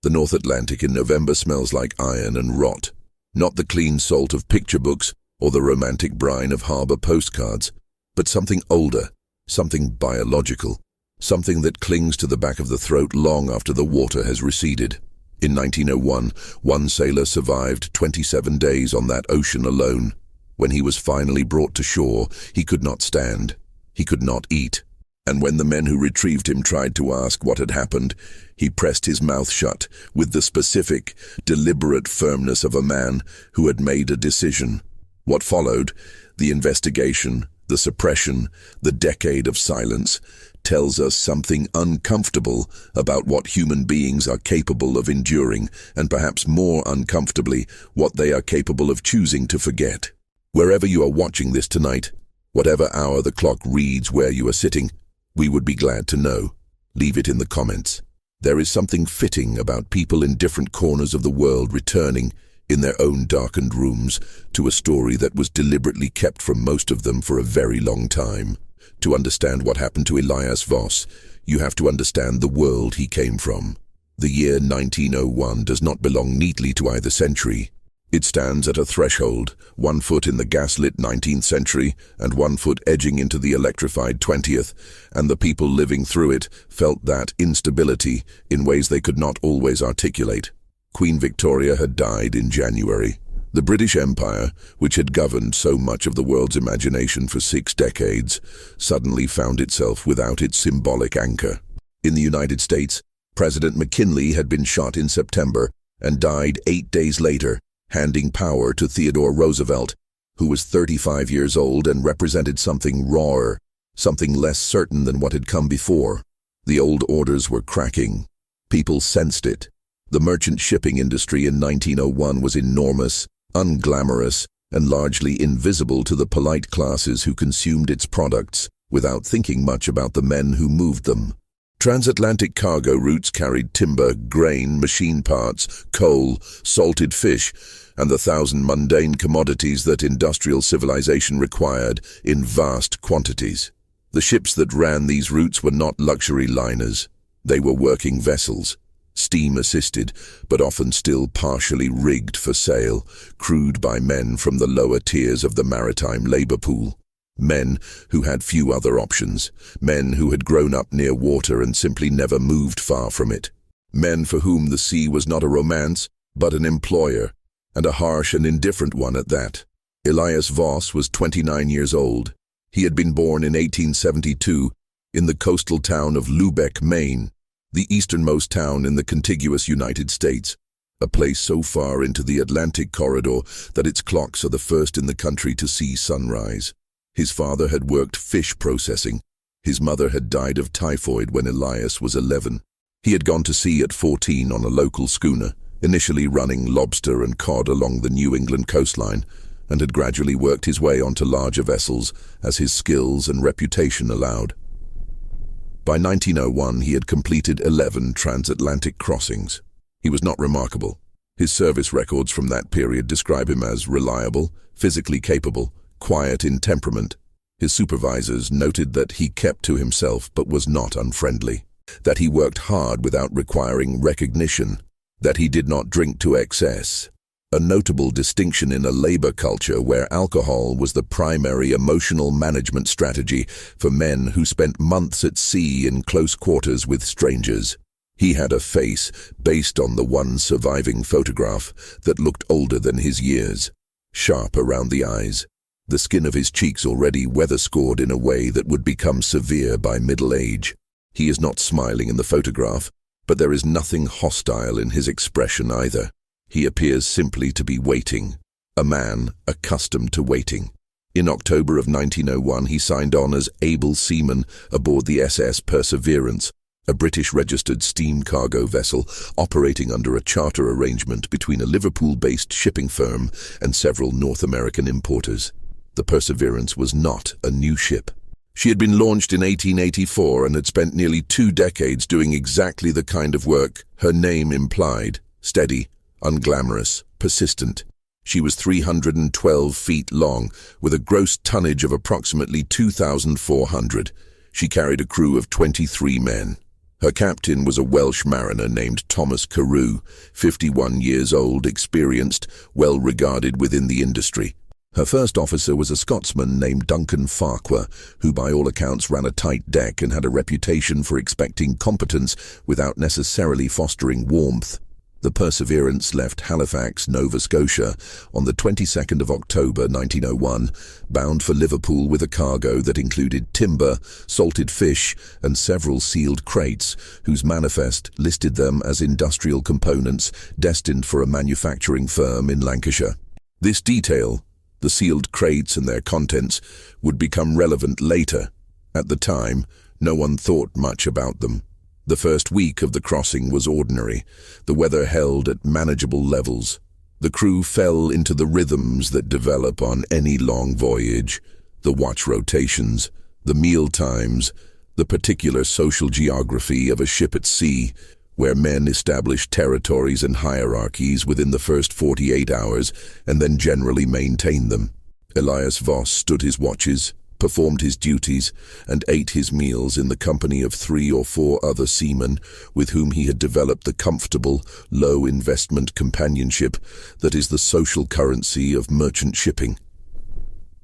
The North Atlantic in November smells like iron and rot. Not the clean salt of picture books or the romantic brine of harbor postcards, but something older, something biological, something that clings to the back of the throat long after the water has receded. In 1901, one sailor survived 27 days on that ocean alone. When he was finally brought to shore, he could not stand. He could not eat. And when the men who retrieved him tried to ask what had happened, he pressed his mouth shut with the specific, deliberate firmness of a man who had made a decision. What followed, the investigation, the suppression, the decade of silence, tells us something uncomfortable about what human beings are capable of enduring, and perhaps more uncomfortably, what they are capable of choosing to forget. Wherever you are watching this tonight, whatever hour the clock reads where you are sitting, we would be glad to know. Leave it in the comments. There is something fitting about people in different corners of the world returning, in their own darkened rooms, to a story that was deliberately kept from most of them for a very long time. To understand what happened to Elias Voss, you have to understand the world he came from. The year 1901 does not belong neatly to either century. It stands at a threshold, 1 foot in the gaslit 19th century and 1 foot edging into the electrified 20th, and the people living through it felt that instability in ways they could not always articulate. Queen Victoria had died in January. The British Empire, which had governed so much of the world's imagination for 6 decades, suddenly found itself without its symbolic anchor. In the United States, President McKinley had been shot in September and died 8 days later, handing power to Theodore Roosevelt, who was 35 years old and represented something rawer, something less certain than what had come before. The old orders were cracking. People sensed it. The merchant shipping industry in 1901 was enormous, unglamorous, and largely invisible to the polite classes who consumed its products without thinking much about the men who moved them. Transatlantic cargo routes carried timber, grain, machine parts, coal, salted fish, and the 1,000 mundane commodities that industrial civilization required in vast quantities. The ships that ran these routes were not luxury liners. They were working vessels, steam-assisted, but often still partially rigged for sail, crewed by men from the lower tiers of the maritime labor pool. Men who had few other options, men who had grown up near water and simply never moved far from it. Men for whom the sea was not a romance, but an employer, and a harsh and indifferent one at that. Elias Voss was 29 years old. He had been born in 1872 in the coastal town of Lubec, Maine, the easternmost town in the contiguous United States, a place so far into the Atlantic corridor that its clocks are the first in the country to see sunrise. His father had worked fish processing. His mother had died of typhoid when Elias was 11. He had gone to sea at 14 on a local schooner, initially running lobster and cod along the New England coastline, and had gradually worked his way onto larger vessels as his skills and reputation allowed. By 1901, he had completed 11 transatlantic crossings. He was not remarkable. His service records from that period describe him as reliable, physically capable, quiet in temperament. His supervisors noted that he kept to himself but was not unfriendly, that he worked hard without requiring recognition, that he did not drink to excess, a notable distinction in a labor culture where alcohol was the primary emotional management strategy for men who spent months at sea in close quarters with strangers. He had a face, based on the one surviving photograph, that looked older than his years, sharp around the eyes, the skin of his cheeks already weather-scored in a way that would become severe by middle age. He is not smiling in the photograph, but there is nothing hostile in his expression either. He appears simply to be waiting, a man accustomed to waiting. In October of 1901, he signed on as able seaman aboard the SS Perseverance, a British-registered steam cargo vessel operating under a charter arrangement between a Liverpool-based shipping firm and several North American importers. The Perseverance was not a new ship. She had been launched in 1884 and had spent nearly 2 decades doing exactly the kind of work her name implied: steady, unglamorous, persistent. She was 312 feet long, with a gross tonnage of approximately 2,400. She carried a crew of 23 men. Her captain was a Welsh mariner named Thomas Carew, 51 years old, experienced, well regarded within the industry. Her first officer was a Scotsman named Duncan Farquhar, who by all accounts ran a tight deck and had a reputation for expecting competence without necessarily fostering warmth. The Perseverance left Halifax, Nova Scotia, on the 22nd of October 1901, bound for Liverpool with a cargo that included timber, salted fish, and several sealed crates, whose manifest listed them as industrial components destined for a manufacturing firm in Lancashire. This detail, the sealed crates and their contents, would become relevant later. At the time, no one thought much about them. The first week of the crossing was ordinary. The weather held at manageable levels. The crew fell into the rhythms that develop on any long voyage: the watch rotations, the meal times, the particular social geography of a ship at sea, where men establish territories and hierarchies within the first 48 hours and then generally maintain them. Elias Voss stood his watches, performed his duties, and ate his meals in the company of 3 or 4 other seamen with whom he had developed the comfortable, low-investment companionship that is the social currency of merchant shipping.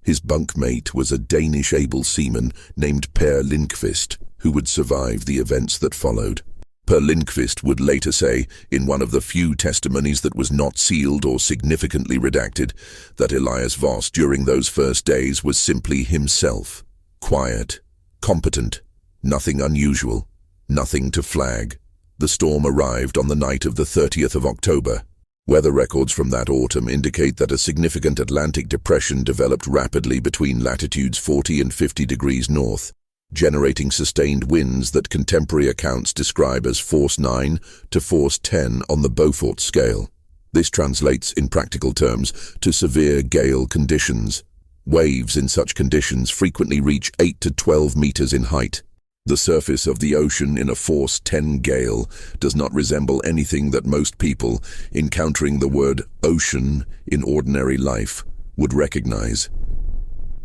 His bunkmate was a Danish able seaman named Per Lindqvist, who would survive the events that followed. Per Lindqvist would later say, in one of the few testimonies that was not sealed or significantly redacted, that Elias Voss during those first days was simply himself. Quiet, competent, nothing unusual, nothing to flag. The storm arrived on the night of the 30th of October. Weather records from that autumn indicate that a significant Atlantic depression developed rapidly between latitudes 40 and 50 degrees north, generating sustained winds that contemporary accounts describe as force 9 to force 10 on the Beaufort scale. This translates, in practical terms, to severe gale conditions. Waves in such conditions frequently reach 8 to 12 meters in height. The surface of the ocean in a force 10 gale does not resemble anything that most people, encountering the word ocean in ordinary life, would recognize.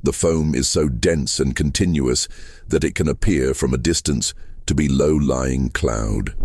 The foam is so dense and continuous that it can appear from a distance to be low-lying cloud.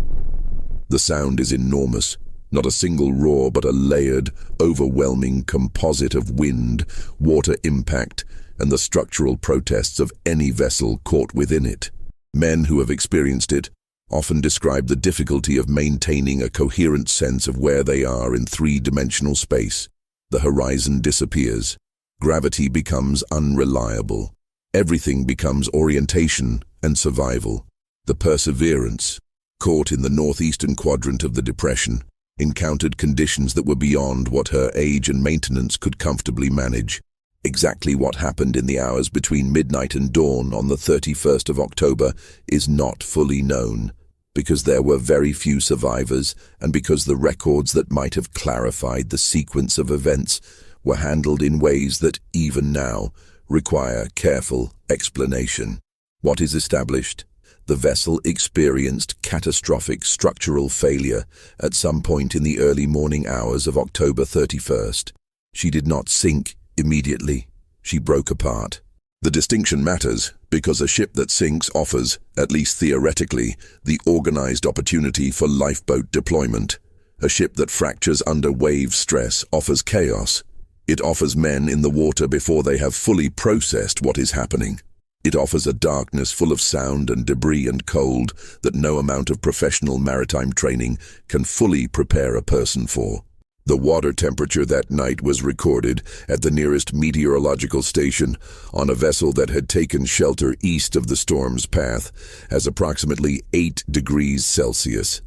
The sound is enormous, not a single roar but a layered, overwhelming composite of wind, water impact, and the structural protests of any vessel caught within it. Men who have experienced it often describe the difficulty of maintaining a coherent sense of where they are in three-dimensional space. The horizon disappears. Gravity becomes unreliable. Everything becomes orientation and survival. The Perseverance, caught in the northeastern quadrant of the depression, encountered conditions that were beyond what her age and maintenance could comfortably manage. Exactly what happened in the hours between midnight and dawn on the 31st of October is not fully known, because there were very few survivors and because the records that might have clarified the sequence of events were handled in ways that, even now, require careful explanation. What is established? The vessel experienced catastrophic structural failure at some point in the early morning hours of October 31st. She did not sink immediately. She broke apart. The distinction matters because a ship that sinks offers, at least theoretically, the organized opportunity for lifeboat deployment. A ship that fractures under wave stress offers chaos. It offers men in the water before they have fully processed what is happening. It offers a darkness full of sound and debris and cold that no amount of professional maritime training can fully prepare a person for. The water temperature that night was recorded at the nearest meteorological station on a vessel that had taken shelter east of the storm's path as approximately 8 degrees Celsius,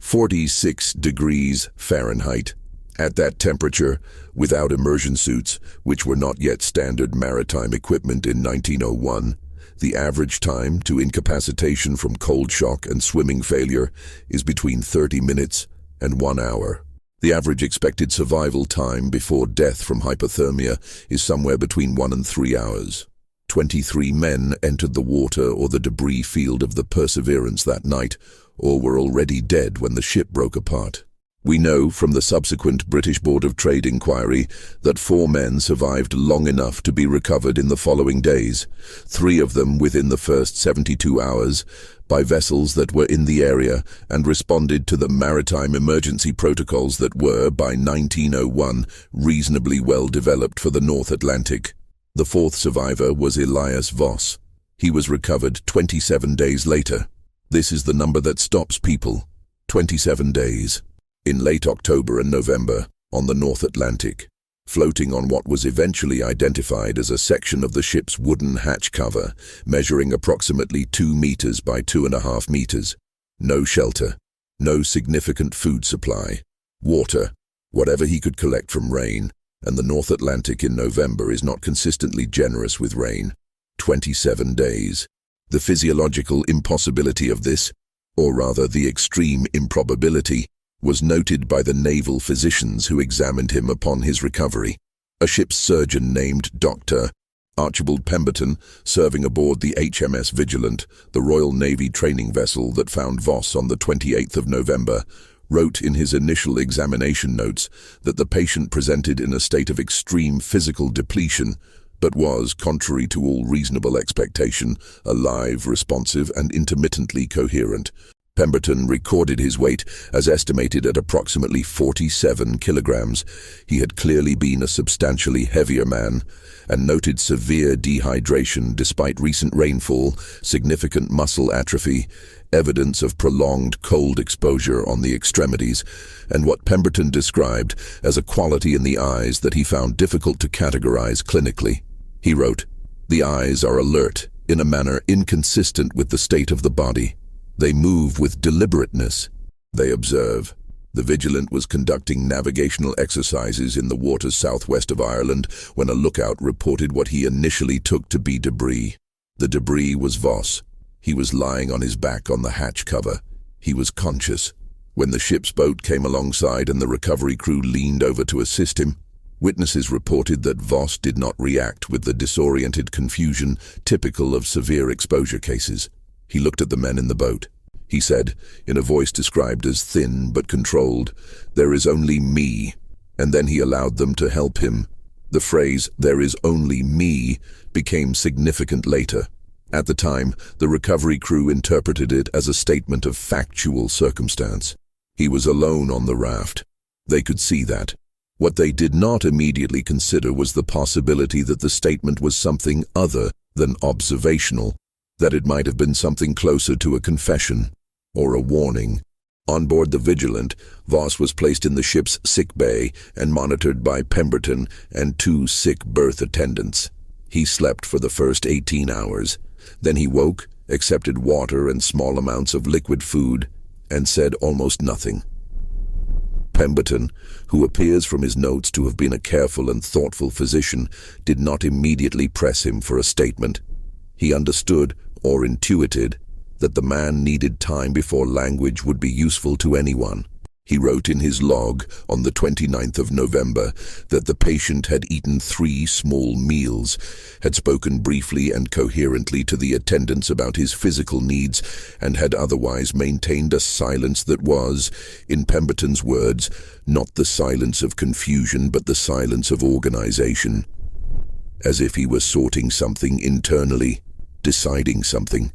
46 degrees Fahrenheit. At that temperature, without immersion suits, which were not yet standard maritime equipment in 1901, the average time to incapacitation from cold shock and swimming failure is between 30 minutes and 1 hour. The average expected survival time before death from hypothermia is somewhere between 1 and 3 hours. 23 men entered the water or the debris field of the Perseverance that night, or were already dead when the ship broke apart. We know from the subsequent British Board of Trade inquiry that 4 men survived long enough to be recovered in the following days, 3 of them within the first 72 hours, by vessels that were in the area and responded to the maritime emergency protocols that were, by 1901, reasonably well developed for the North Atlantic. The 4th survivor was Elias Voss. He was recovered 27 days later. This is the number that stops people. 27 days. In late October and November, on the North Atlantic, floating on what was eventually identified as a section of the ship's wooden hatch cover, measuring approximately 2 meters by 2.5 meters. No shelter, no significant food supply, water, whatever he could collect from rain, and the North Atlantic in November is not consistently generous with rain. 27 days. The physiological impossibility of this, or rather the extreme improbability, was noted by the naval physicians who examined him upon his recovery. A ship's surgeon named Dr. Archibald Pemberton, serving aboard the HMS Vigilant, the Royal Navy training vessel that found Voss on the 28th of November, wrote in his initial examination notes that the patient presented in a state of extreme physical depletion, but was, contrary to all reasonable expectation, alive, responsive, and intermittently coherent. Pemberton recorded his weight as estimated at approximately 47 kilograms. He had clearly been a substantially heavier man, and noted severe dehydration despite recent rainfall, significant muscle atrophy, evidence of prolonged cold exposure on the extremities, and what Pemberton described as a quality in the eyes that he found difficult to categorize clinically. He wrote, "The eyes are alert in a manner inconsistent with the state of the body. They move with deliberateness. They observe." The Vigilant was conducting navigational exercises in the waters southwest of Ireland when a lookout reported what he initially took to be debris. The debris was Voss. He was lying on his back on the hatch cover. He was conscious. When the ship's boat came alongside and the recovery crew leaned over to assist him, witnesses reported that Voss did not react with the disoriented confusion typical of severe exposure cases. He looked at the men in the boat. He said, in a voice described as thin but controlled, "There is only me," and then he allowed them to help him. The phrase, "there is only me," became significant later. At the time, the recovery crew interpreted it as a statement of factual circumstance. He was alone on the raft. They could see that. What they did not immediately consider was the possibility that the statement was something other than observational, that it might have been something closer to a confession or a warning. On board the Vigilant, Voss was placed in the ship's sick bay and monitored by Pemberton and 2 sick berth attendants. He slept for the first 18 hours. Then he woke, accepted water and small amounts of liquid food, and said almost nothing. Pemberton, who appears from his notes to have been a careful and thoughtful physician, did not immediately press him for a statement. He understood, or intuited, that the man needed time before language would be useful to anyone. He wrote in his log on the 29th of November that the patient had eaten 3 small meals, had spoken briefly and coherently to the attendants about his physical needs, and had otherwise maintained a silence that was, in Pemberton's words, not the silence of confusion but the silence of organization, as if he was sorting something internally, deciding something.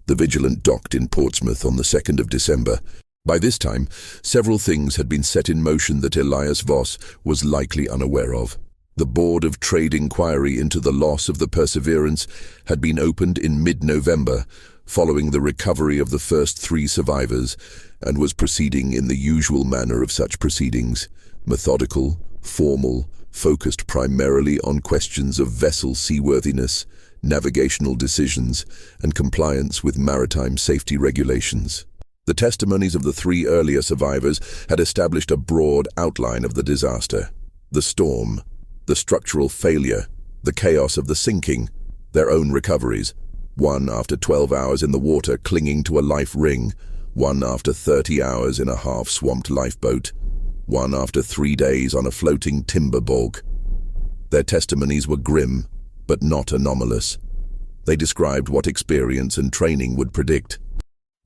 The Vigilant docked in Portsmouth on the 2nd of December. By this time, several things had been set in motion that Elias Voss was likely unaware of. The Board of Trade inquiry into the loss of the Perseverance had been opened in mid-November, following the recovery of the first 3 survivors, and was proceeding in the usual manner of such proceedings, methodical, formal, focused primarily on questions of vessel seaworthiness, navigational decisions, and compliance with maritime safety regulations. The testimonies of the 3 earlier survivors had established a broad outline of the disaster: the storm, the structural failure, the chaos of the sinking, their own recoveries, one after 12 hours in the water clinging to a life ring, one after 30 hours in a half-swamped lifeboat, one after 3 days on a floating timber balk. Their testimonies were grim, but not anomalous. They described what experience and training would predict.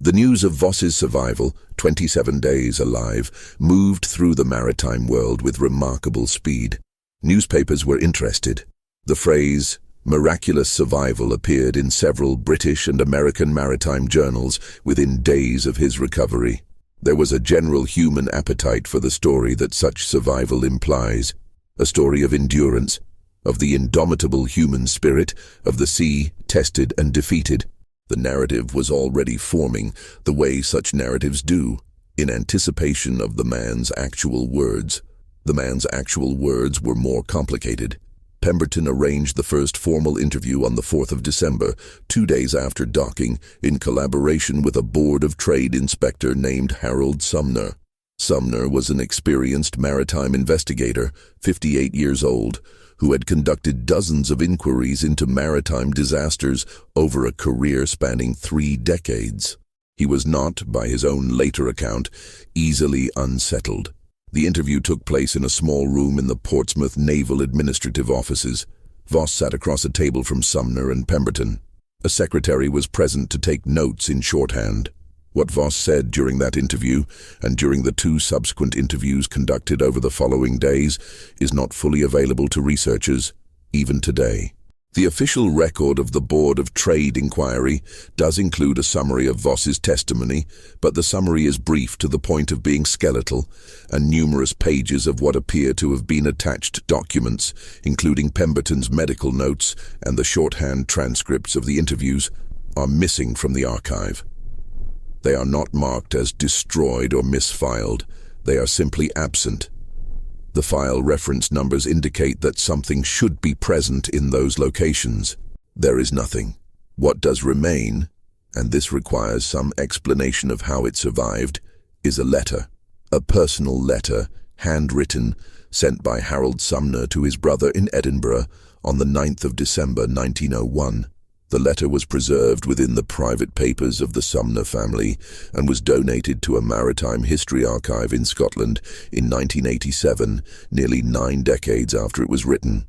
The news of Voss's survival, 27 days alive, moved through the maritime world with remarkable speed. Newspapers were interested. The phrase, "miraculous survival," appeared in several British and American maritime journals within days of his recovery. There was a general human appetite for the story that such survival implies, a story of endurance, of the indomitable human spirit, of the sea, tested and defeated. The narrative was already forming, the way such narratives do, in anticipation of the man's actual words. The man's actual words were more complicated. Pemberton arranged the first formal interview on the 4th of December, 2 days after docking, in collaboration with a Board of Trade inspector named Harold Sumner. Sumner was an experienced maritime investigator, 58 years old, who had conducted dozens of inquiries into maritime disasters over a career spanning 3 decades. He was not, by his own later account, easily unsettled. The interview took place in a small room in the Portsmouth Naval Administrative Offices. Voss sat across a table from Sumner and Pemberton. A secretary was present to take notes in shorthand. What Voss said during that interview, and during the 2 subsequent interviews conducted over the following days, is not fully available to researchers, even today. The official record of the Board of Trade inquiry does include a summary of Voss's testimony, but the summary is brief to the point of being skeletal, and numerous pages of what appear to have been attached documents, including Pemberton's medical notes and the shorthand transcripts of the interviews, are missing from the archive. They are not marked as destroyed or misfiled. They are simply absent. The file reference numbers indicate that something should be present in those locations. There is nothing. What does remain, and this requires some explanation of how it survived, is a letter. A personal letter, handwritten, sent by Harold Sumner to his brother in Edinburgh on the 9th of December 1901. The letter was preserved within the private papers of the Sumner family and was donated to a maritime history archive in Scotland in 1987, nearly 9 decades after it was written.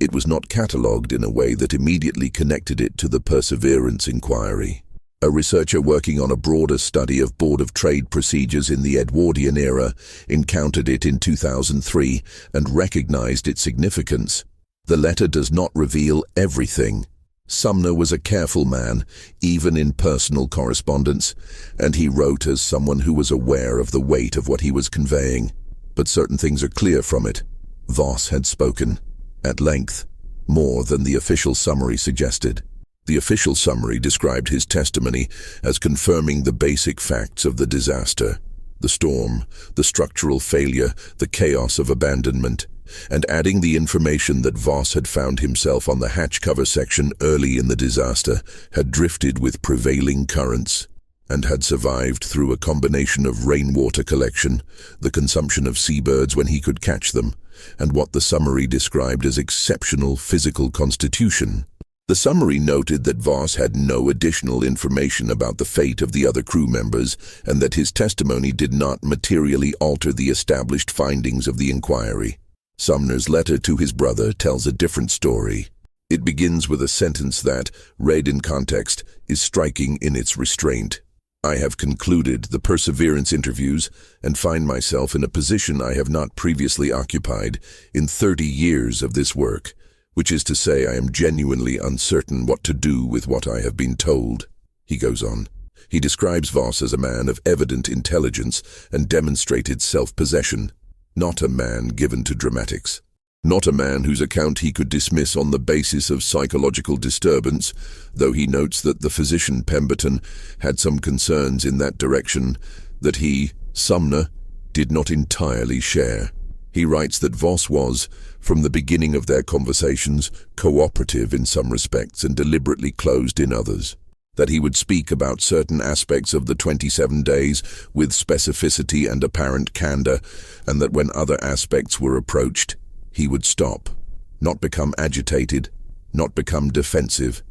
It was not catalogued in a way that immediately connected it to the Perseverance inquiry. A researcher working on a broader study of Board of Trade procedures in the Edwardian era encountered it in 2003 and recognized its significance. The letter does not reveal everything. Sumner was a careful man, even in personal correspondence, and he wrote as someone who was aware of the weight of what he was conveying. But certain things are clear from it. Voss had spoken, at length, more than the official summary suggested. The official summary described his testimony as confirming the basic facts of the disaster, the storm, the structural failure, the chaos of abandonment, and adding the information that Voss had found himself on the hatch cover section early in the disaster, had drifted with prevailing currents, and had survived through a combination of rainwater collection, the consumption of seabirds when he could catch them, and what the summary described as exceptional physical constitution. The summary noted that Voss had no additional information about the fate of the other crew members, and that his testimony did not materially alter the established findings of the inquiry. Sumner's letter to his brother tells a different story. It begins with a sentence that, read in context, is striking in its restraint. "I have concluded the Perseverance interviews and find myself in a position I have not previously occupied in 30 years of this work, which is to say I am genuinely uncertain what to do with what I have been told." He goes on. He describes Voss as a man of evident intelligence and demonstrated self-possession, not a man given to dramatics, not a man whose account he could dismiss on the basis of psychological disturbance, though he notes that the physician Pemberton had some concerns in that direction that he, Sumner, did not entirely share. He writes that Voss was, from the beginning of their conversations, cooperative in some respects and deliberately closed in others, that he would speak about certain aspects of the 27 days with specificity and apparent candor, and that when other aspects were approached, he would stop, not become agitated, not become defensive,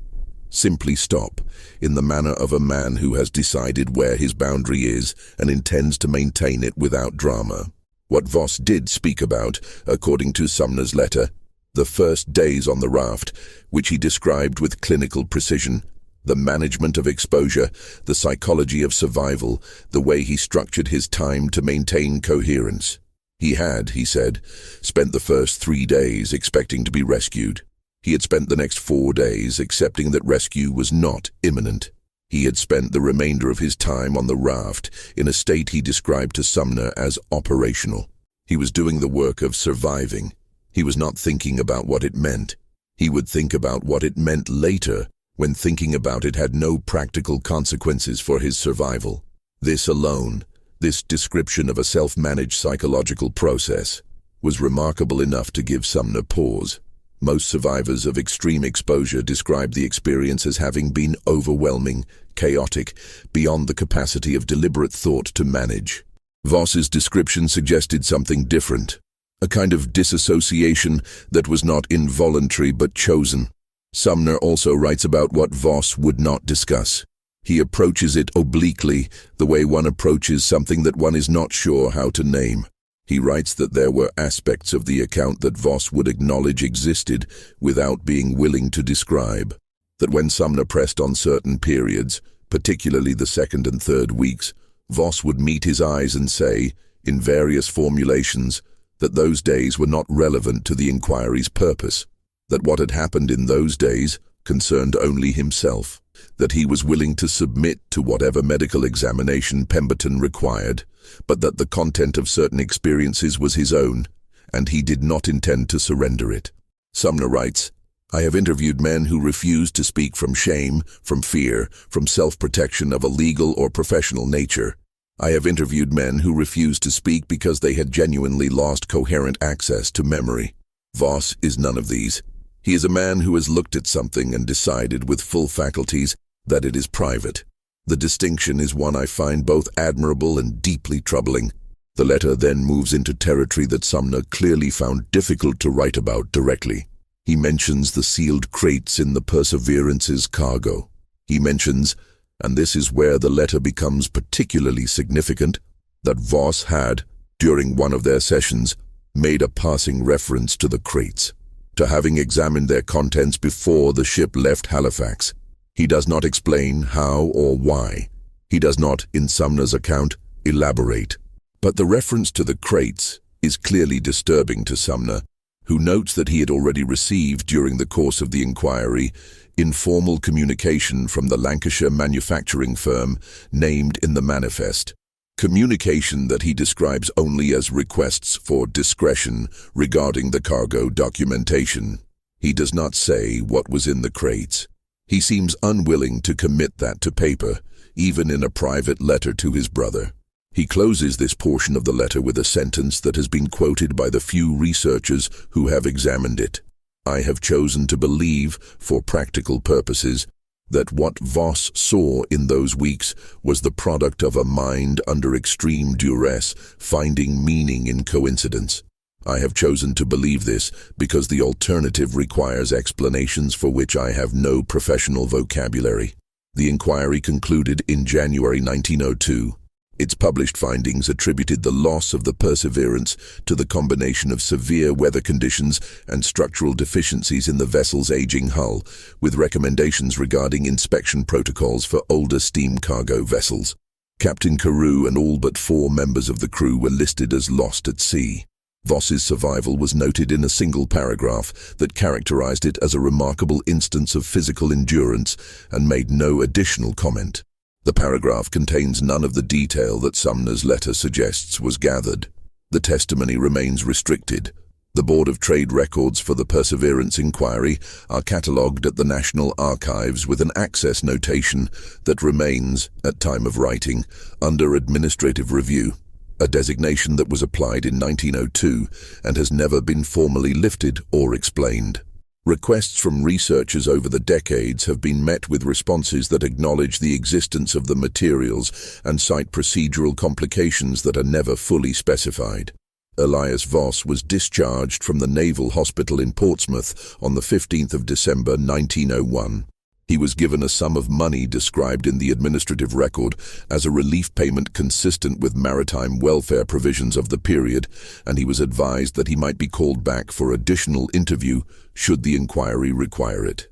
simply stop, in the manner of a man who has decided where his boundary is and intends to maintain it without drama. What Voss did speak about, according to Sumner's letter, the first days on the raft, which he described with clinical precision, The management of exposure, the psychology of survival, the way he structured his time to maintain coherence. He had, he said, spent the first 3 days expecting to be rescued. He had spent the next 4 days accepting that rescue was not imminent. He had spent the remainder of his time on the raft in a state he described to Sumner as operational. He was doing the work of surviving. He was not thinking about what it meant. He would think about what it meant later, when thinking about it had no practical consequences for his survival. This alone, this description of a self-managed psychological process, was remarkable enough to give Sumner pause. Most survivors of extreme exposure describe the experience as having been overwhelming, chaotic, beyond the capacity of deliberate thought to manage. Voss's description suggested something different, a kind of disassociation that was not involuntary but chosen. Sumner also writes about what Voss would not discuss. He approaches it obliquely, the way one approaches something that one is not sure how to name. He writes that there were aspects of the account that Voss would acknowledge existed without being willing to describe. That when Sumner pressed on certain periods, particularly the 2nd and 3rd weeks, Voss would meet his eyes and say, in various formulations, that those days were not relevant to the inquiry's purpose, that what had happened in those days concerned only himself, that he was willing to submit to whatever medical examination Pemberton required, but that the content of certain experiences was his own, and he did not intend to surrender it. Sumner writes, I have interviewed men who refused to speak from shame, from fear, from self-protection of a legal or professional nature. I have interviewed men who refused to speak because they had genuinely lost coherent access to memory. Voss is none of these. He is a man who has looked at something and decided with full faculties that it is private. The distinction is one I find both admirable and deeply troubling. The letter then moves into territory that Sumner clearly found difficult to write about directly. He mentions the sealed crates in the Perseverance's cargo. He mentions, and this is where the letter becomes particularly significant, that Voss had, during one of their sessions, made a passing reference to the crates, to having examined their contents before the ship left Halifax. He does not explain how or why. He does not, in Sumner's account, elaborate. But the reference to the crates is clearly disturbing to Sumner, who notes that he had already received, during the course of the inquiry, informal communication from the Lancashire manufacturing firm named in the manifest. Communication that he describes only as requests for discretion regarding the cargo documentation. He does not say what was in the crates. He seems unwilling to commit that to paper, even in a private letter to his brother. He closes this portion of the letter with a sentence that has been quoted by the few researchers who have examined it. I have chosen to believe, for practical purposes, that what Voss saw in those weeks was the product of a mind under extreme duress, finding meaning in coincidence. I have chosen to believe this because the alternative requires explanations for which I have no professional vocabulary. The inquiry concluded in January 1902. Its published findings attributed the loss of the Perseverance to the combination of severe weather conditions and structural deficiencies in the vessel's aging hull, with recommendations regarding inspection protocols for older steam cargo vessels. Captain Carew and all but 4 members of the crew were listed as lost at sea. Voss's survival was noted in a single paragraph that characterized it as a remarkable instance of physical endurance and made no additional comment. The paragraph contains none of the detail that Sumner's letter suggests was gathered. The testimony remains restricted. The Board of Trade Records for the Perseverance inquiry are catalogued at the National Archives with an access notation that remains, at time of writing, under administrative review, a designation that was applied in 1902 and has never been formally lifted or explained. Requests from researchers over the decades have been met with responses that acknowledge the existence of the materials and cite procedural complications that are never fully specified. Elias Voss was discharged from the Naval Hospital in Portsmouth on the 15th of December 1901. He was given a sum of money described in the administrative record as a relief payment consistent with maritime welfare provisions of the period, and he was advised that he might be called back for additional interview should the inquiry require it.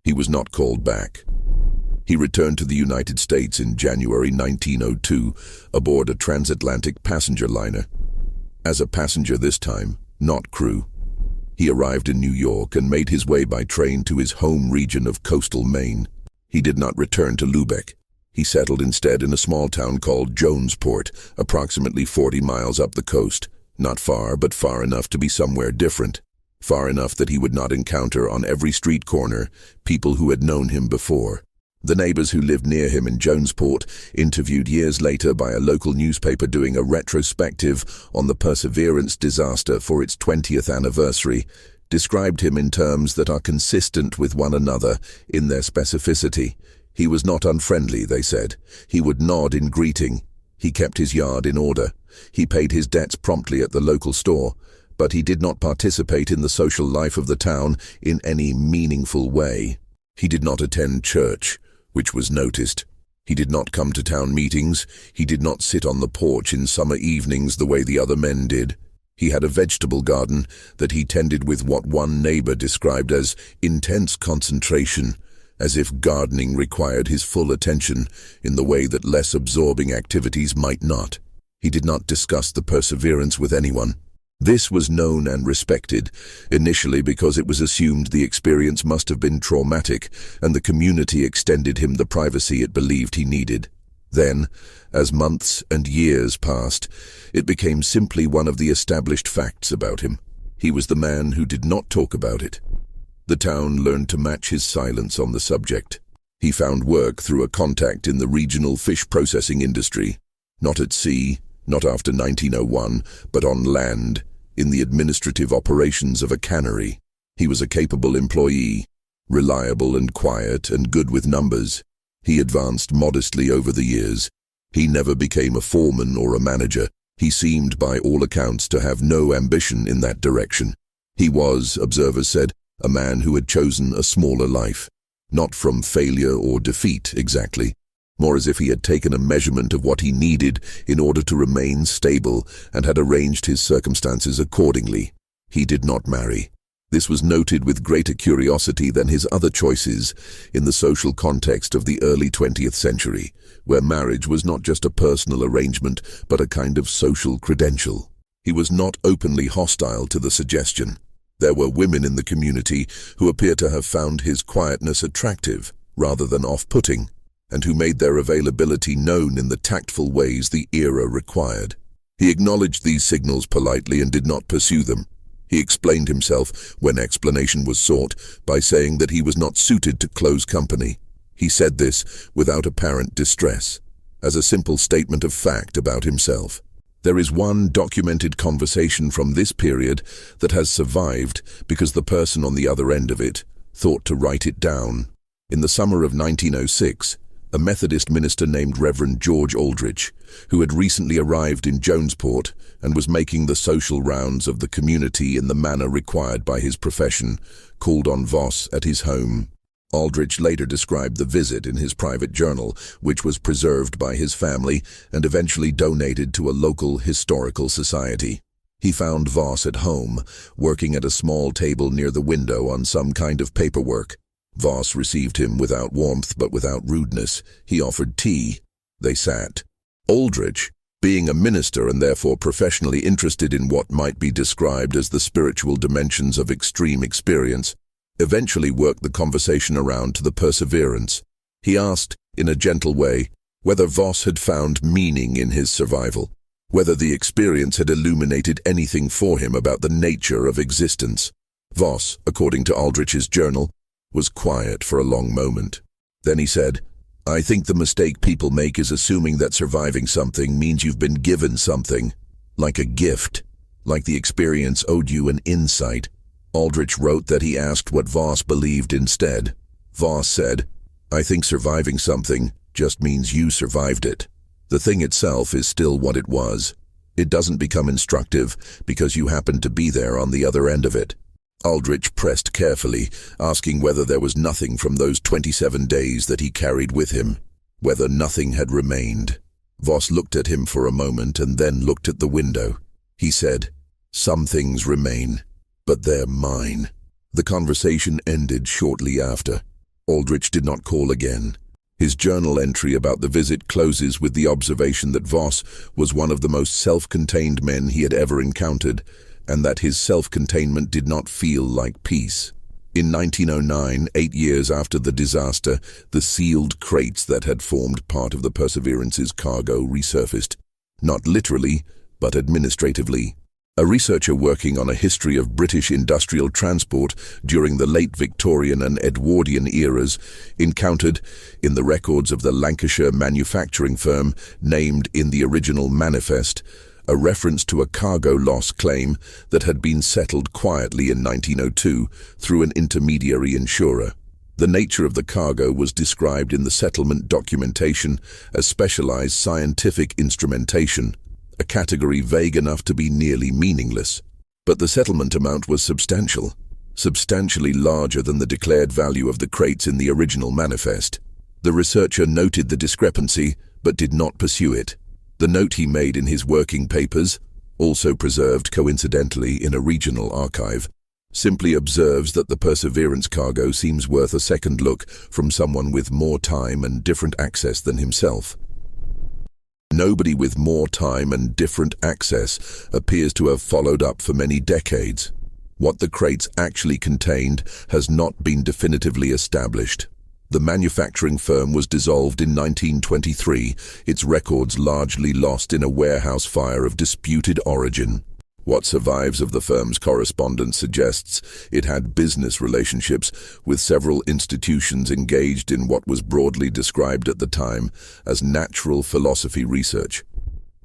He was not called back. He returned to the United States in January 1902 aboard a transatlantic passenger liner. As a passenger this time, not crew. He arrived in New York and made his way by train to his home region of coastal Maine. He did not return to Lubeck. He settled instead in a small town called Jonesport, approximately 40 miles up the coast. Not far, but far enough to be somewhere different. Far enough that he would not encounter on every street corner people who had known him before. The neighbors who lived near him in Jonesport, interviewed years later by a local newspaper doing a retrospective on the Perseverance disaster for its 20th anniversary, described him in terms that are consistent with one another in their specificity. He was not unfriendly, they said. He would nod in greeting. He kept his yard in order. He paid his debts promptly at the local store, but he did not participate in the social life of the town in any meaningful way. He did not attend church, which was noticed. He did not come to town meetings. He did not sit on the porch in summer evenings the way the other men did. He had a vegetable garden that he tended with what one neighbor described as intense concentration, as if gardening required his full attention in the way that less absorbing activities might not. He did not discuss the Perseverance with anyone. This was known and respected, initially because it was assumed the experience must have been traumatic, and the community extended him the privacy it believed he needed. Then, as months and years passed, it became simply one of the established facts about him. He was the man who did not talk about it. The town learned to match his silence on the subject. He found work through a contact in the regional fish processing industry, not at sea, not after 1901, but on land, in the administrative operations of a cannery. He was a capable employee, reliable and quiet and good with numbers. He advanced modestly over the years. He never became a foreman or a manager. He seemed, by all accounts, to have no ambition in that direction. He was, observers said, a man who had chosen a smaller life, not from failure or defeat exactly, more as if he had taken a measurement of what he needed in order to remain stable and had arranged his circumstances accordingly. He did not marry. This was noted with greater curiosity than his other choices in the social context of the early 20th century, where marriage was not just a personal arrangement but a kind of social credential. He was not openly hostile to the suggestion. There were women in the community who appear to have found his quietness attractive rather than off-putting, and who made their availability known in the tactful ways the era required. He acknowledged these signals politely and did not pursue them. He explained himself, when explanation was sought, by saying that he was not suited to close company. He said this without apparent distress, as a simple statement of fact about himself. There is one documented conversation from this period that has survived because the person on the other end of it thought to write it down. In the summer of 1906, a Methodist minister named Reverend George Aldrich, who had recently arrived in Jonesport and was making the social rounds of the community in the manner required by his profession, called on Voss at his home. Aldrich later described the visit in his private journal, which was preserved by his family and eventually donated to a local historical society. He found Voss at home, working at a small table near the window on some kind of paperwork. Voss received him without warmth but without rudeness. He offered tea. They sat. Aldrich, being a minister and therefore professionally interested in what might be described as the spiritual dimensions of extreme experience, eventually worked the conversation around to the Perseverance. He asked, in a gentle way, whether Voss had found meaning in his survival, whether the experience had illuminated anything for him about the nature of existence. Voss, according to Aldrich's journal, was quiet for a long moment. Then he said, "I think the mistake people make is assuming that surviving something means you've been given something, like a gift, like the experience owed you an insight." Aldrich wrote that he asked what Voss believed instead. Voss said, "I think surviving something just means you survived it. The thing itself is still what it was. It doesn't become instructive because you happened to be there on the other end of it." Aldrich pressed carefully, asking whether there was nothing from those 27 days that he carried with him, whether nothing had remained. Voss looked at him for a moment and then looked at the window. He said, "Some things remain, but they're mine." The conversation ended shortly after. Aldrich did not call again. His journal entry about the visit closes with the observation that Voss was one of the most self-contained men he had ever encountered, and that his self-containment did not feel like peace. In 1909, 8 years after the disaster, the sealed crates that had formed part of the Perseverance's cargo resurfaced, not literally, but administratively. A researcher working on a history of British industrial transport during the late Victorian and Edwardian eras encountered, in the records of the Lancashire manufacturing firm named in the original manifest, a reference to a cargo loss claim that had been settled quietly in 1902 through an intermediary insurer. The nature of the cargo was described in the settlement documentation as specialized scientific instrumentation, a category vague enough to be nearly meaningless. But the settlement amount was substantial, substantially larger than the declared value of the crates in the original manifest. The researcher noted the discrepancy, but did not pursue it. The note he made in his working papers, also preserved coincidentally in a regional archive, simply observes that the Perseverance cargo seems worth a second look from someone with more time and different access than himself. Nobody with more time and different access appears to have followed up for many decades. What the crates actually contained has not been definitively established. The manufacturing firm was dissolved in 1923, its records largely lost in a warehouse fire of disputed origin. What survives of the firm's correspondence suggests it had business relationships with several institutions engaged in what was broadly described at the time as natural philosophy research,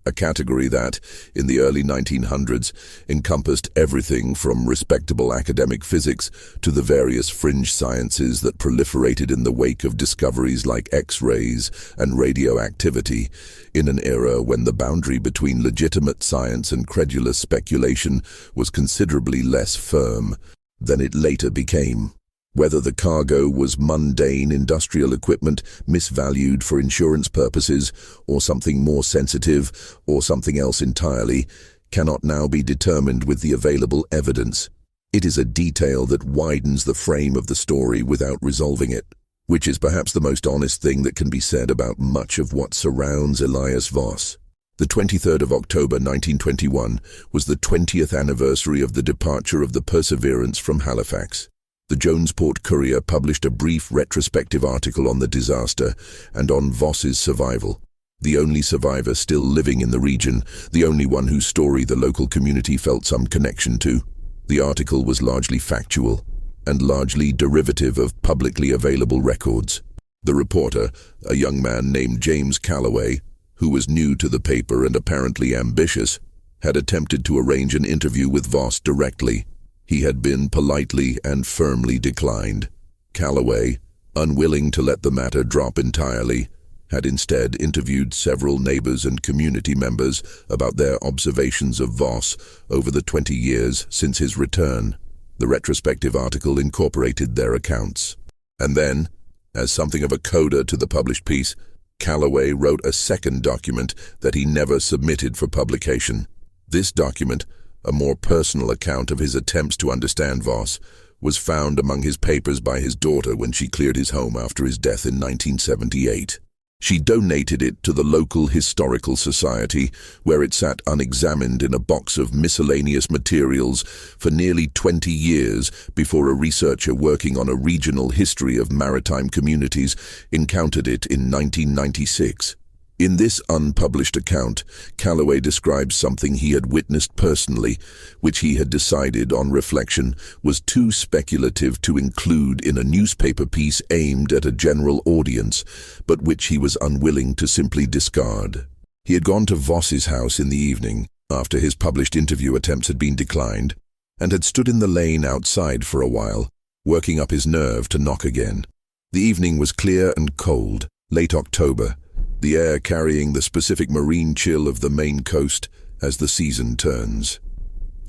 a category that, in the early 1900s, encompassed everything from respectable academic physics to the various fringe sciences that proliferated in the wake of discoveries like X-rays and radioactivity, in an era when the boundary between legitimate science and credulous speculation was considerably less firm than it later became. Whether the cargo was mundane industrial equipment misvalued for insurance purposes, or something more sensitive, or something else entirely, cannot now be determined with the available evidence. It is a detail that widens the frame of the story without resolving it, which is perhaps the most honest thing that can be said about much of what surrounds Elias Voss. The 23rd of October 1921 was the 20th anniversary of the departure of the Perseverance from Halifax. The Jonesport Courier published a brief retrospective article on the disaster and on Voss's survival. The only survivor still living in the region, the only one whose story the local community felt some connection to. The article was largely factual and largely derivative of publicly available records. The reporter, a young man named James Calloway, who was new to the paper and apparently ambitious, had attempted to arrange an interview with Voss directly. He had been politely and firmly declined. Calloway, unwilling to let the matter drop entirely, had instead interviewed several neighbors and community members about their observations of Voss over the 20 years since his return. The retrospective article incorporated their accounts. And then, as something of a coda to the published piece, Calloway wrote a second document that he never submitted for publication. This document, a more personal account of his attempts to understand Voss, was found among his papers by his daughter when she cleared his home after his death in 1978. She donated it to the local historical society, where it sat unexamined in a box of miscellaneous materials for nearly 20 years before a researcher working on a regional history of maritime communities encountered it in 1996. In this unpublished account, Calloway describes something he had witnessed personally, which he had decided on reflection was too speculative to include in a newspaper piece aimed at a general audience, but which he was unwilling to simply discard. He had gone to Voss's house in the evening, after his published interview attempts had been declined, and had stood in the lane outside for a while, working up his nerve to knock again. The evening was clear and cold, late October, the air carrying the specific marine chill of the Maine coast as the season turns.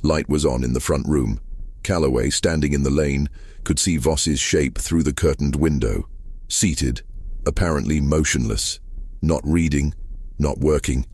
Light was on in the front room. Calloway, standing in the lane, could see Voss's shape through the curtained window, seated, apparently motionless, not reading, not working,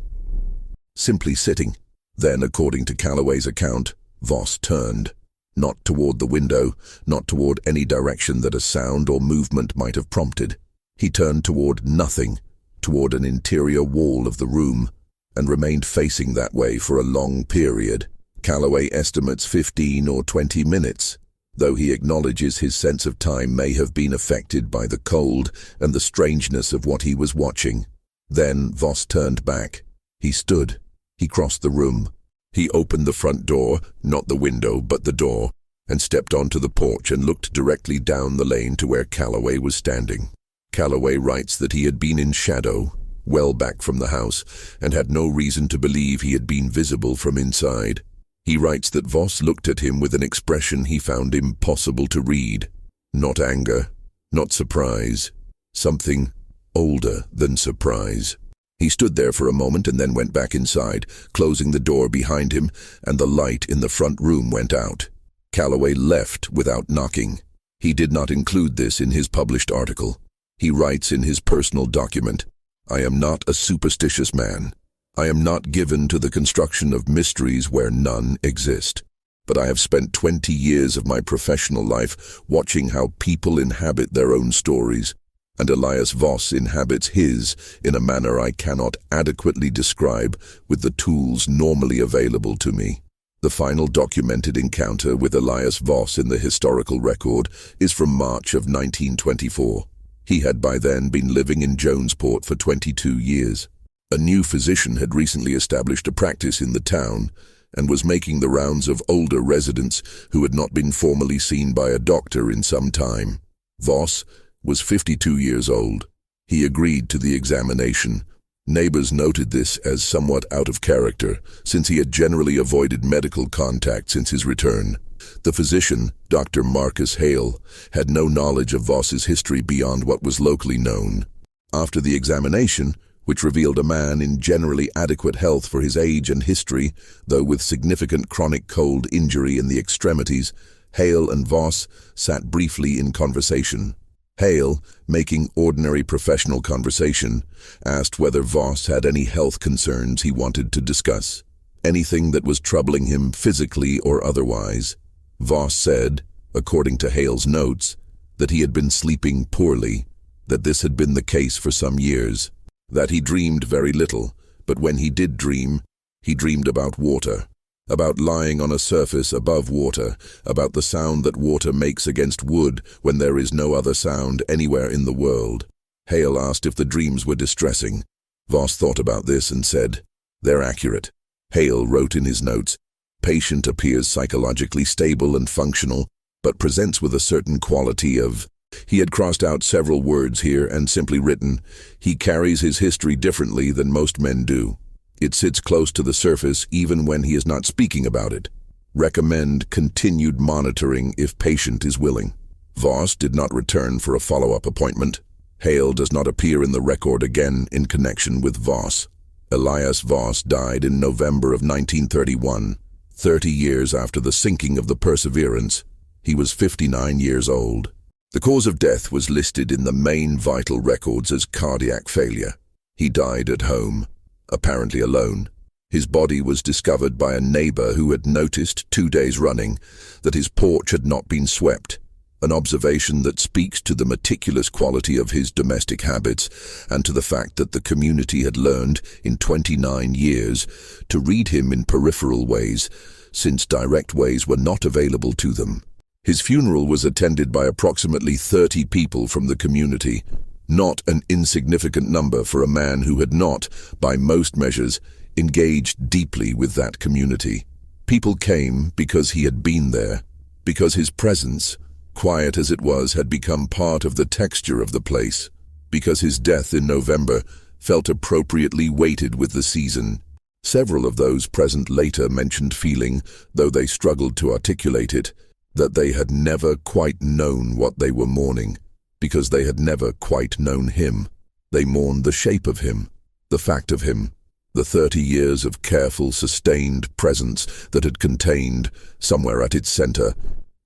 simply sitting. Then, according to Calloway's account, Voss turned, not toward the window, not toward any direction that a sound or movement might have prompted. He turned toward nothing, toward an interior wall of the room, and remained facing that way for a long period. Calloway estimates 15 or 20 minutes, though he acknowledges his sense of time may have been affected by the cold and the strangeness of what he was watching. Then Voss turned back. He stood. He crossed the room. He opened the front door, not the window, but the door, and stepped onto the porch and looked directly down the lane to where Calloway was standing. Calloway writes that he had been in shadow, well back from the house, and had no reason to believe he had been visible from inside. He writes that Voss looked at him with an expression he found impossible to read. Not anger, not surprise, something older than surprise. He stood there for a moment and then went back inside, closing the door behind him, and the light in the front room went out. Calloway left without knocking. He did not include this in his published article. He writes in his personal document, "I am not a superstitious man. I am not given to the construction of mysteries where none exist. But I have spent 20 years of my professional life watching how people inhabit their own stories, and Elias Voss inhabits his in a manner I cannot adequately describe with the tools normally available to me." The final documented encounter with Elias Voss in the historical record is from March of 1924. He had by then been living in Jonesport for 22 years. A new physician had recently established a practice in the town and was making the rounds of older residents who had not been formally seen by a doctor in some time. Voss was 52 years old. He agreed to the examination. Neighbors noted this as somewhat out of character, since he had generally avoided medical contact since his return. The physician, Dr. Marcus Hale, had no knowledge of Voss's history beyond what was locally known. After the examination, which revealed a man in generally adequate health for his age and history, though with significant chronic cold injury in the extremities, Hale and Voss sat briefly in conversation. Hale, making ordinary professional conversation, asked whether Voss had any health concerns he wanted to discuss, anything that was troubling him physically or otherwise. Voss said, according to Hale's notes, that he had been sleeping poorly, that this had been the case for some years, that he dreamed very little, but when he did dream, he dreamed about water, about lying on a surface above water, about the sound that water makes against wood when there is no other sound anywhere in the world. Hale asked if the dreams were distressing. Voss thought about this and said, "They're accurate." Hale wrote in his notes, "Patient appears psychologically stable and functional, but presents with a certain quality of..." He had crossed out several words here and simply written, "He carries his history differently than most men do. It sits close to the surface even when he is not speaking about it. Recommend continued monitoring if patient is willing." Voss did not return for a follow-up appointment. Hale does not appear in the record again in connection with Voss. Elias Voss died in November of 1931, 30 years after the sinking of the Perseverance. He was 59 years old. The cause of death was listed in the main vital records as cardiac failure. He died at home, apparently alone. His body was discovered by a neighbor who had noticed 2 days running that his porch had not been swept, an observation that speaks to the meticulous quality of his domestic habits and to the fact that the community had learned in 29 years to read him in peripheral ways, since direct ways were not available to them. His funeral was attended by approximately 30 people from the community, not an insignificant number for a man who had not, by most measures, engaged deeply with that community. People came because he had been there, because his presence, quiet as it was, had become part of the texture of the place, because his death in November felt appropriately weighted with the season. Several of those present later mentioned feeling, though they struggled to articulate it, that they had never quite known what they were mourning, because they had never quite known him. They mourned the shape of him, the fact of him, the 30 years of careful, sustained presence that had contained, somewhere at its center,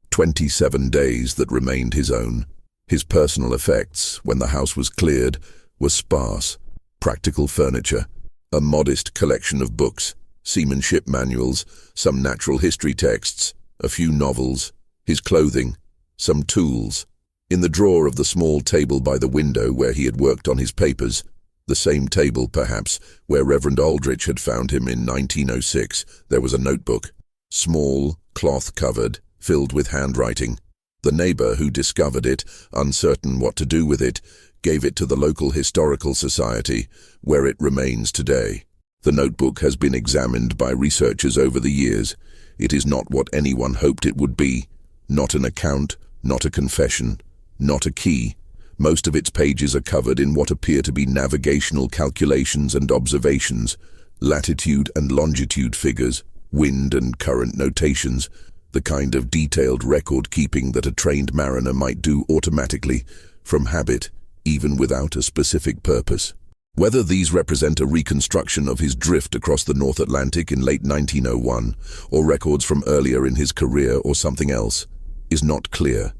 27 days that remained his own. His personal effects, when the house was cleared, were sparse. Practical furniture, a modest collection of books, seamanship manuals, some natural history texts, a few novels, his clothing, some tools, In the drawer of the small table by the window where he had worked on his papers, the same table, perhaps, where Reverend Aldrich had found him in 1906, there was a notebook, small, cloth-covered, filled with handwriting. The neighbor who discovered it, uncertain what to do with it, gave it to the local historical society, where it remains today. The notebook has been examined by researchers over the years. It is not what anyone hoped it would be. Not an account, not a confession, not a key. Most of its pages are covered in what appear to be navigational calculations and observations, latitude and longitude figures, wind and current notations, the kind of detailed record-keeping that a trained mariner might do automatically, from habit, even without a specific purpose. Whether these represent a reconstruction of his drift across the North Atlantic in late 1901, or records from earlier in his career or something else, is not clear.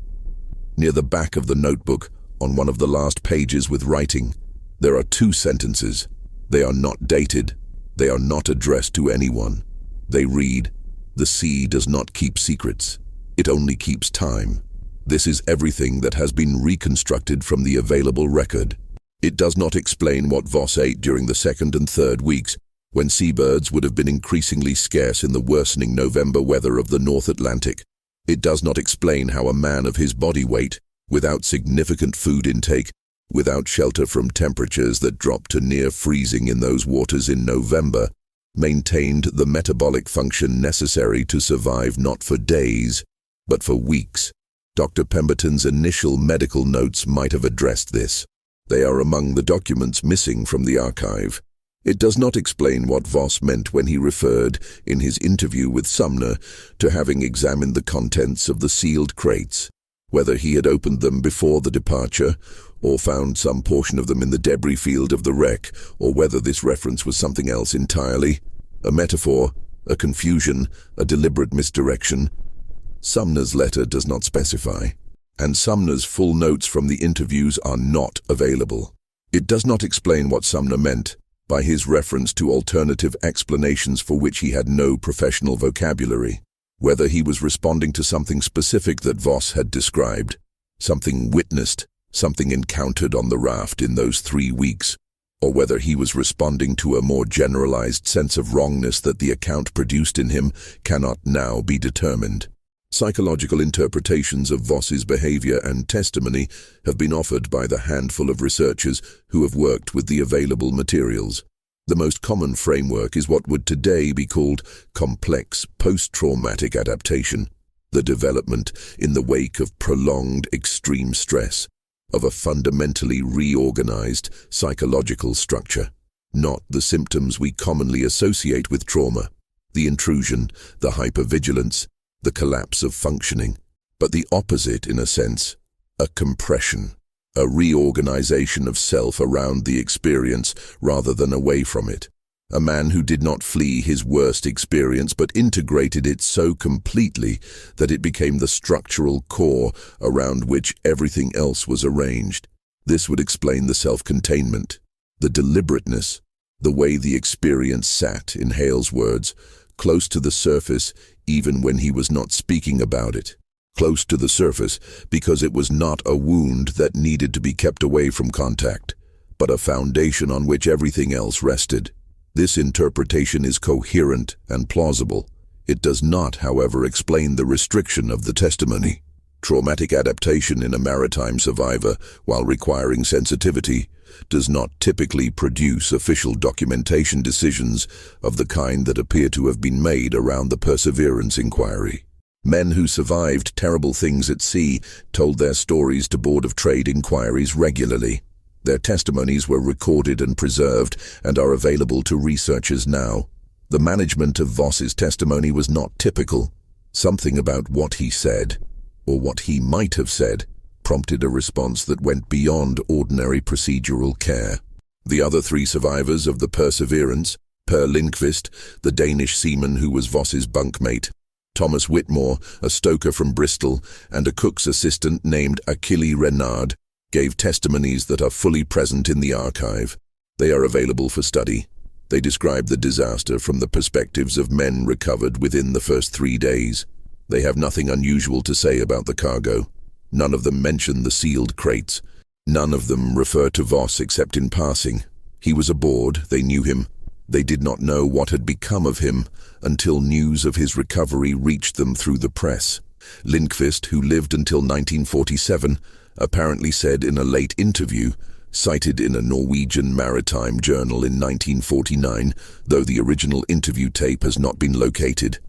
Near the back of the notebook, on one of the last pages with writing, there are 2 sentences. They are not dated. They are not addressed to anyone. They read, "The sea does not keep secrets. It only keeps time." This is everything that has been reconstructed from the available record. It does not explain what Voss ate during the 2nd and 3rd weeks, when seabirds would have been increasingly scarce in the worsening November weather of the North Atlantic. It does not explain how a man of his body weight, without significant food intake, without shelter from temperatures that dropped to near freezing in those waters in November, maintained the metabolic function necessary to survive not for days, but for weeks. Dr. Pemberton's initial medical notes might have addressed this. They are among the documents missing from the archive. It does not explain what Voss meant when he referred, in his interview with Sumner, to having examined the contents of the sealed crates, whether he had opened them before the departure, or found some portion of them in the debris field of the wreck, or whether this reference was something else entirely, a metaphor, a confusion, a deliberate misdirection. Sumner's letter does not specify, and Sumner's full notes from the interviews are not available. It does not explain what Sumner meant by his reference to alternative explanations for which he had no professional vocabulary, whether he was responding to something specific that Voss had described, something witnessed, something encountered on the raft in those 3 weeks, or whether he was responding to a more generalized sense of wrongness that the account produced in him cannot now be determined. Psychological interpretations of Voss's behavior and testimony have been offered by the handful of researchers who have worked with the available materials. The most common framework is what would today be called complex post-traumatic adaptation, the development, in the wake of prolonged extreme stress, of a fundamentally reorganized psychological structure, not the symptoms we commonly associate with trauma, the intrusion, the hypervigilance, the collapse of functioning, but the opposite in a sense, a compression, a reorganization of self around the experience rather than away from it. A man who did not flee his worst experience but integrated it so completely that it became the structural core around which everything else was arranged. This would explain the self-containment, the deliberateness, the way the experience sat, in Hale's words, close to the surface even when he was not speaking about it. Close to the surface because it was not a wound that needed to be kept away from contact, but a foundation on which everything else rested. This interpretation is coherent and plausible. It does not, however, explain the restriction of the testimony. Traumatic adaptation in a maritime survivor, while requiring sensitivity, does not typically produce official documentation decisions of the kind that appear to have been made around the Perseverance inquiry. Men who survived terrible things at sea told their stories to Board of Trade inquiries regularly. Their testimonies were recorded and preserved and are available to researchers now. The management of Voss's testimony was not typical. Something about what he said, or what he might have said, prompted a response that went beyond ordinary procedural care. The other 3 survivors of the Perseverance, Per Lindqvist, the Danish seaman who was Voss's bunkmate, Thomas Whitmore, a stoker from Bristol, and a cook's assistant named Achille Renard, gave testimonies that are fully present in the archive. They are available for study. They describe the disaster from the perspectives of men recovered within the first 3 days. They have nothing unusual to say about the cargo. None of them mention the sealed crates. None of them refer to Voss except in passing. He was aboard, they knew him. They did not know what had become of him until news of his recovery reached them through the press. Lindqvist, who lived until 1947, apparently said in a late interview, cited in a Norwegian maritime journal in 1949, though the original interview tape has not been located,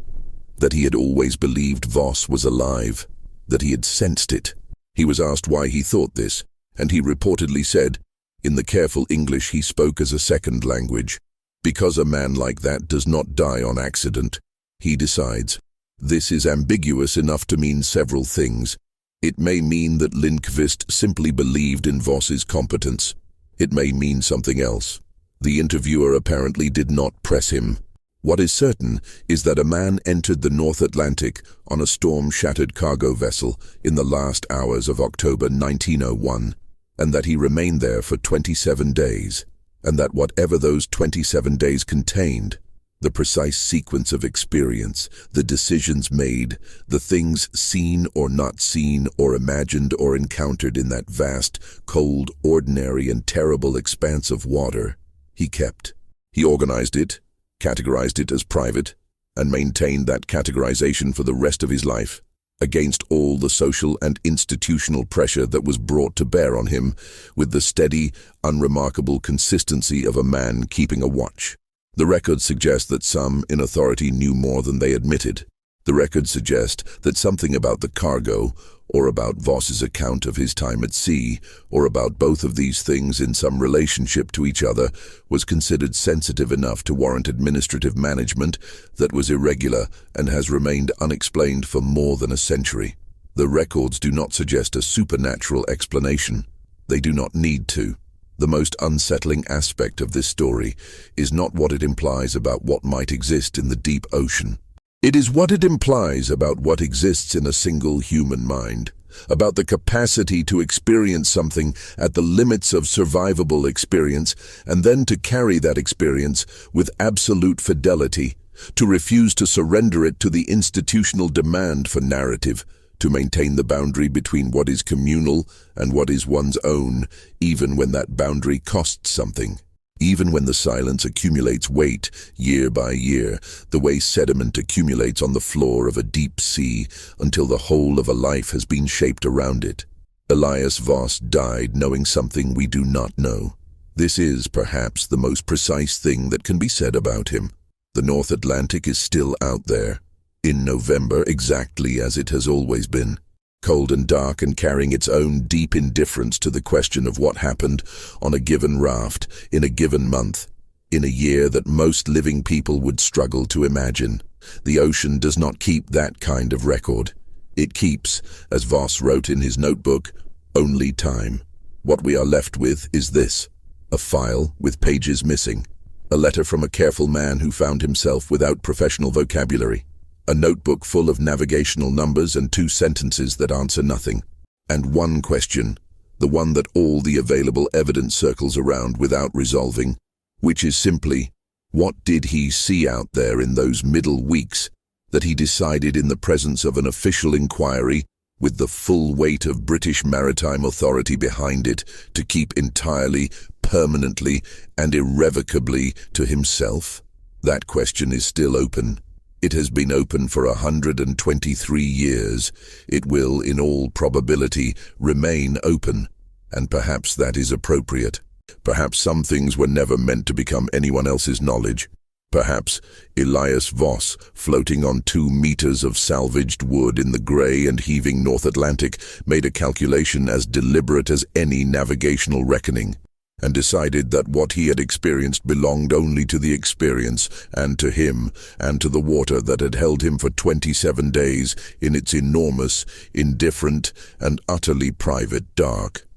that he had always believed Voss was alive, that he had sensed it. He was asked why he thought this, and he reportedly said, in the careful English he spoke as a second language, "Because a man like that does not die on accident, he decides." This is ambiguous enough to mean several things. It may mean that Lindqvist simply believed in Voss's competence. It may mean something else. The interviewer apparently did not press him. What is certain is that a man entered the North Atlantic on a storm-shattered cargo vessel in the last hours of October 1901, and that he remained there for 27 days, and that whatever those 27 days contained, the precise sequence of experience, the decisions made, the things seen or not seen or imagined or encountered in that vast, cold, ordinary and terrible expanse of water, he kept. He organized it, categorized it as private, and maintained that categorization for the rest of his life, against all the social and institutional pressure that was brought to bear on him, with the steady, unremarkable consistency of a man keeping a watch. The records suggest that some in authority knew more than they admitted. The records suggest that something about the cargo, or about Voss's account of his time at sea, or about both of these things in some relationship to each other, was considered sensitive enough to warrant administrative management that was irregular and has remained unexplained for more than a century. The records do not suggest a supernatural explanation. They do not need to. The most unsettling aspect of this story is not what it implies about what might exist in the deep ocean. It is what it implies about what exists in a single human mind, about the capacity to experience something at the limits of survivable experience and then to carry that experience with absolute fidelity, to refuse to surrender it to the institutional demand for narrative, to maintain the boundary between what is communal and what is one's own, even when that boundary costs something. Even when the silence accumulates weight, year by year, the way sediment accumulates on the floor of a deep sea until the whole of a life has been shaped around it. Elias Voss died knowing something we do not know. This is, perhaps, the most precise thing that can be said about him. The North Atlantic is still out there, in November exactly as it has always been. Cold and dark and carrying its own deep indifference to the question of what happened on a given raft, in a given month, in a year that most living people would struggle to imagine. The ocean does not keep that kind of record. It keeps, as Voss wrote in his notebook, only time. What we are left with is this: a file with pages missing, a letter from a careful man who found himself without professional vocabulary, a notebook full of navigational numbers and 2 sentences that answer nothing, and one question, the one that all the available evidence circles around without resolving, which is simply, what did he see out there in those middle weeks that he decided in the presence of an official inquiry, with the full weight of British maritime authority behind it, to keep entirely, permanently, and irrevocably to himself? That question is still open. It has been open for 123 years. It will, in all probability, remain open, and perhaps that is appropriate. Perhaps some things were never meant to become anyone else's knowledge. Perhaps Elias Voss, floating on 2 meters of salvaged wood in the grey and heaving North Atlantic, made a calculation as deliberate as any navigational reckoning, and decided that what he had experienced belonged only to the experience, and to him, and to the water that had held him for 27 days in its enormous, indifferent, and utterly private dark.